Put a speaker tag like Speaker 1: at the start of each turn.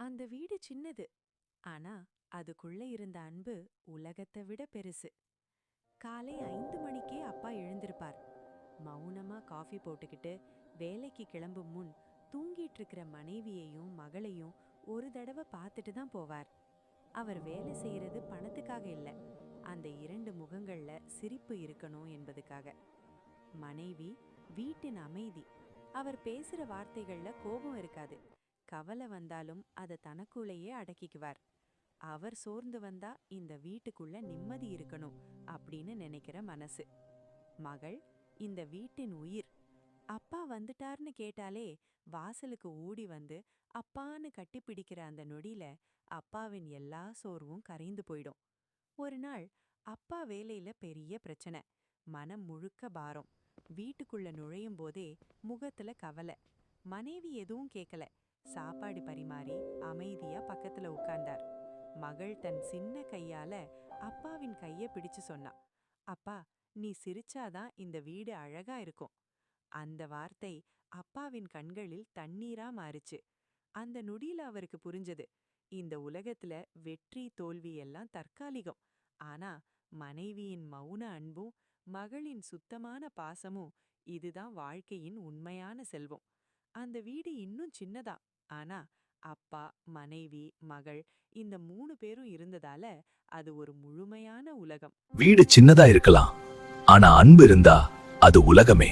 Speaker 1: அந்த வீடு சின்னது. ஆனா அதுக்குள்ள இருந்த அன்பு உலகத்தை விட பெருசு. காலை 5 மணிக்கே அப்பா எழுந்திருப்பார். மௌனமா காஃபி போட்டுக்கிட்டு வேலைக்கு கிளம்பும் முன் தூங்கிட்டு இருக்கிற மனைவியையும் மகளையும் ஒரு தடவை பார்த்துட்டு தான் போவார். அவர் வேலை செய்யறது பணத்துக்காக இல்ல, அந்த 2 முகங்கள்ல சிரிப்பு இருக்கணும் என்பதுக்காக. மனைவி வீட்டின் அமைதி. அவர் பேசுற வார்த்தைகள்ல கோபம் இருக்காது. கவலை வந்தாலும் அதை தனக்குள்ளேயே அடக்கிக்குவார். அவர் சோர்ந்து வந்தா இந்த வீட்டுக்குள்ள நிம்மதி இருக்கணும் அப்படின்னு நினைக்கிற மனசு. மகள் இந்த வீட்டின் உயிர். அப்பா வந்துட்டார்னு கேட்டாலே வாசலுக்கு ஓடி வந்து அப்பான்னு கட்டிப்பிடிக்கிற அந்த நொடியில அப்பாவின் எல்லா சோர்வும் கரைந்து போயிடும். ஒரு நாள் அப்பா வேலையில பெரிய பிரச்சனை. மனம் முழுக்க பாரம். வீட்டுக்குள்ள நுழையும் போதே முகத்துல கவலை. மனைவி எதுவும் கேட்கல. சாப்பாடு பரிமாறி அமைதியா பக்கத்துல உட்கார்ந்தார். மகள் தன் சின்ன கையால அப்பாவின் கைய பிடிச்சு சொன்னா, அப்பா, நீ சிரிச்சாதான் இந்த வீடு அழகா இருக்கும். அந்த வார்த்தை அப்பாவின் கண்களில் தண்ணீரா மாறுச்சு. அந்த நொடியில அவருக்கு புரிஞ்சது, இந்த உலகத்துல வெற்றி தோல்வி எல்லாம் தற்காலிகம். ஆனா மனைவியின் மௌன அன்பும் மகளின் சுத்தமான பாசமும் இதுதான் வாழ்க்கையின் உண்மையான செல்வம். அந்த வீடு இன்னும் சின்னதா, ஆனா அப்பா, மனைவி, மகள் இந்த 3 பேரும் இருந்ததால அது ஒரு முழுமையான உலகம்.
Speaker 2: வீடு சின்னதா இருக்கலாம், ஆனா அன்பு இருந்தா அது உலகமே.